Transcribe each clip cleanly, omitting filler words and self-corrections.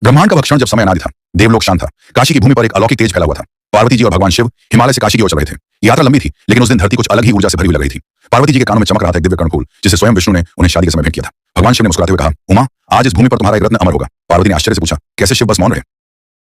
ब्रह्मांड का भक्षण जब समय अनादि था, देवलोक शांत था। काशी की भूमि पर एक अलौकिक तेज फैला हुआ था। पार्वती जी और भगवान शिव हिमालय से काशी की ओर चल रहे थे। यात्रा लंबी थी, लेकिन उस दिन धरती कुछ अलग ही ऊर्जा से भरी हुई लग रही थी। पार्वती जी के कानों में चमक रहा था एक दिव्य कर्णफूल, जिसे स्वयं विष्णु ने उन्हें शादी के समय भेंट किया था। भगवान शिव ने मुस्कुराते हुए कहा, उमा, आज इस भूमि पर तुम्हारा एक रत्न अमर होगा। पार्वती ने आश्चर्य से पूछा, कैसे शिव बस मौन रहे?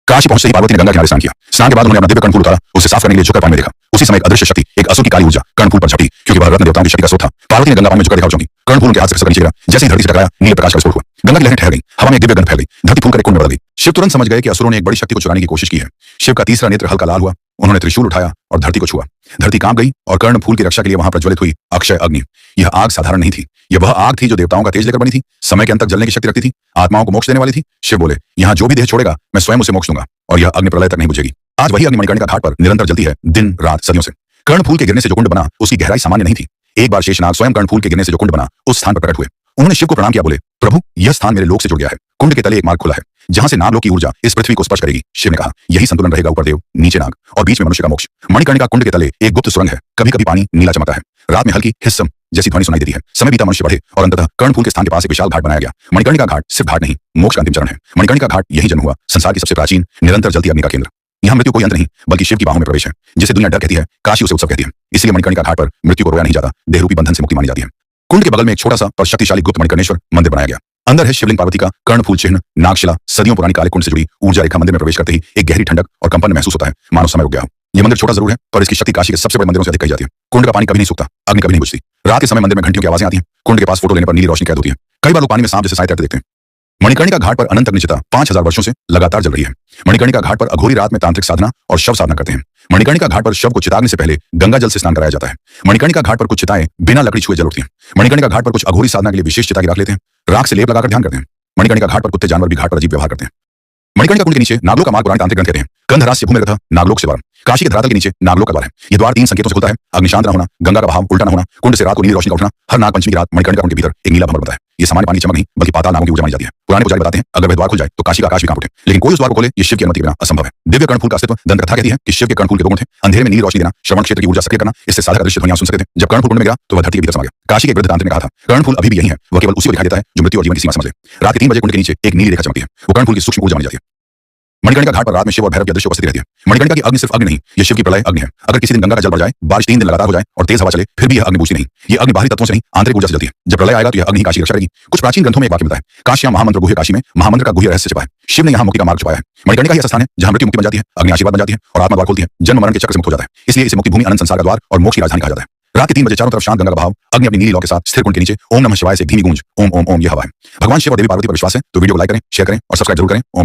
काशी पहुंचते ही पार्वती ने गंगा किनारे स्नान किया। स्नान के बाद उन्होंने अपना दिव्य कर्णफूल उतारा, उसे साफ करने के लिए झुककर पानी में देखा। उसी समय एक अदृश्य शक्ति, एक असुर की काली ऊर्जा कर्णफूल पर झपटी, क्योंकि वह रत्न देवताओं की शक्ति का स्रोत था। पार्वती ने गंगा पानी में झुककर देखा और चौंकी। कर्णफूल उनके हाथ से खिसकर नीचे गिरा। जैसे ही धरती से टकराया, नीले प्रकाश का विस्फोट हुआ। गंगा की लहरें ठहर गईं, हवा में एक दिव्य गंध फैल गई। धरती फूलकर एक कुंड में बदल गई। शिव तुरंत समझ गए कि असुरों ने एक बड़ी शक्ति को चुराने की कोशिश की है। शिव का तीसरा नेत्र हल्का लाल हुआ। उन्होंने त्रिशूल उठाया और धरती को छुआ। धरती कांप गई और कर्णफूल की रक्षा के लिए वहां प्रज्वलित हुई अक्षय अग्नि। यह आग साधारण नहीं थी, यह वह आग थी जो देवताओं का तेज लेकर बनी थी, समय के अंत तक जलने की शक्ति रखती थी, आत्माओं को मोक्ष देने वाली थी। शिव बोले, यहाँ जो भी देह छोड़ेगा, मैं स्वयं उसे मोक्ष दूंगा और यह अग्नि प्रलय तक नहीं बुझेगी। आज वही अग्नि मणिकर्णिका घाट पर निरंतर जलती है, दिन रात सदियों से। कर्णफूल के गिरने से जो कुंड बना, उसकी गहराई सामान्य नहीं थी। एक बार शेषनाग स्वयं कर्णफूल के गिरने से जो कुंड बना, उस स्थान पर प्रकट हुए। उन्होंने शिव को प्रणाम किया, बोले, प्रभु, यह स्थान मेरे लोक से जुड़ गया है। कुंड के तले एक मार्ग खुला है, जहां से नागलोक की ऊर्जा इस पृथ्वी को स्पर्श करेगी। शिव ने कहा, यही संतुलन रहेगा, ऊपर देव, नीचे नाग और बीच में मनुष्य का मोक्ष। मणिकर्णिका कुंड के तले एक गुप्त सुरंग है। कभी कभी पानी नीला चमकता है, रात में हल्की हिस्सम जैसी ध्वनि सुनाई देती है। समय बीता, मनुष्य बढ़े और अंततः कर्णफूल के स्थान के पास एक विशाल घाट बनाया गया। मणिकर्णिका घाट सिर्फ घाट नहीं, मोक्ष का अंतिम चरण है। मणिकर्णिका घाट यही जन्म हुआ संसार की सबसे प्राचीन निरंतर जलती अग्नि का केंद्र। यहाँ मृत्यु कोई अंत नहीं, बल्कि शिव की बाहों में प्रवेश है। जिसे दुनिया डर कहती है, काशी उसे उत्सव कहती है। इसलिए मणिकर्णिका घाट पर मृत्यु को रोया नहीं जाता, देहरूपी बंधन से मुक्ति मानी जाती है। कुंड के बगल में एक छोटा सा पर शक्तिशाली गुप्त मणिकर्णेश्वर मंदिर बनाया गया। अंदर है शिवलिंग, पार्वती का कर्णफूल चिन्ह, नागशिला, सदियों पुरानी काले कुंड से जुड़ी ऊर्जा रेखा। मंदिर में प्रवेश करते ही एक गहरी ठंडक और कंपन महसूस होता है, मानो समय रुक गया हो। यह मंदिर छोटा जरूर है, पर इसकी शक्ति काशी के सबसे बड़े मंदिरों से अधिक कही जाती है। कुंड का पानी कभी नहीं सूखता, अग्नि कभी नहीं बुझती। रात के समय मंदिर में घंटियों की आवाजें आती हैं। कुंड के पास फोटो लेने पर नीली रोशनी कैद होती है। कई बार लोग पानी में सांप जैसे साए तैरते देखते हैं। मणिकर्णिका घाट पर अनंत अग्निचिता 5000 वर्षों से लगातार जल रही है। मणिकर्णिका घाट पर अघोरी रात में तांत्रिक साधना और शव साधना करते हैं। मणिकर्णिका घाट पर शव को चिताग्नि से पहले गंगा जल से स्नान कराया जाता है। मणिकर्णिका घाट पर कुछ चिताएं बिना लकड़ी छुए जल उठती हैं। मणिकर्णिका घाट पर कुछ अघोरी साधना के लिए विशेष चिता की राख लेते हैं, राख से लेप लगाकर ध्यान करते हैं। मणिकर्णिका घाट पर कुत्ते जानवर भी घाट पर अजीब व्यवहार करते हैं। मणिकर्णिका कुंड के नीचे नागलोक का मार्ग पुराने तांत्रिक ग्रंथ कहते हैं। गंधरास्य भूमिगतः नागलोक से द्वार। काशी के धरातल के नीचे नागलोक का द्वार है। यह द्वार 3 संकेतों से खुलता है, अग्नि शांत न होना, गंगा का बहाव उल्टा न होना, कुंड से रात को नीली रोशनी का उठना। हर नाग पंचमी की रात मणिकर्णिका कुंड के भीतर एक नीला भंवर बनता है। ये सामान्य पानी चमक नहीं, बल्कि पाताल नागों की ऊर्जा मानी जाती है। पुराने पुजारी बताते हैं, अगर वह द्वार खुल जाए तो काशी का आकाश भी कांप उठे। लेकिन कोई उस द्वार को खोले, ये शिव की अनुमति के बिना असंभव है। दिव्य कर्णफूल का अस्तित्व दंत कथा कहती है कि शिव के कर्णफूल के 2 गुण थे, अंधेरे में नीली रोशनी देना, श्रवण क्षेत्र की ऊर्जा सक्रिय करना। इससे साधक अदृश्य ध्वनियां सुन सकते थे। जब कर्णफूल कुंड में गया तो वह धरती के भीतर समा गया। काशी के वृद्ध तांत्रिक ने कहा था, कर्णफूल अभी भी यही है, वह केवल उसी को दिखाई देता है जो मृत्यु और जीवन की सीमा समझ ले। रात के 3 बजे कुंड के नीचे एक नीली रेखा चमकती है, वो कर्णफूल की सूक्ष्म ऊर्जा मानी जाती है। मणिकर्णिका घाट पर रात में शिव और भैरव की अदृश्य उपस्थिति रहती है। मणिकर्णिका की अग्नि सिर्फ अग्नि नहीं, यह शिव की प्रलय अग्नि है। अगर किसी दिन गंगा का जल बढ़ जाए, बारिश 3 दिन लगातार हो जाए और तेज हवा चले, फिर भी यह अग्नि बुझती नहीं। यह अग्नि बाहरी तत्वों से नहीं, आंतरिक ऊर्जा से जलती है। जब प्रलय आएगा तो यह अग्नि काशी की रक्षा करेगी। कुछ प्राचीन ग्रंथों में एक वाक्य मिलता है, काश्याम महामंत्र गुह्य काशी में महामंत्र का गुह्य रहस्य छिपा है। शिव ने यहाँ मुक्ति का मार्ग छुपाया है। मणिकर्णिका ही ऐसा स्थान है जहाँ मृत्यु मुक्ति बन जाती है, अग्नि आशीर्वाद बन जाती है और आत्मा द्वार खोलती है, जन्म मरण के चक्र से मुक्त हो जाता है। इसलिए इसे मुक्ति भूमि, अनंत संसार का द्वार और मोक्ष की राजधानी कहा जाता है। रात के 3 बजे चारों तरफ शांत गंगा का भाव, अग्नि अपनी नीली लौ के साथ स्थिर कुंड के नीचे ओम नमः शिवाय से धीमी गूंज, ओम ओम ओम, यह हवा है। भगवान शिव और देवी पार्वती पर विश्वास है तो वीडियो को लाइक करें, शेयर करें और सब्सक्राइब जरूर करें। ओम।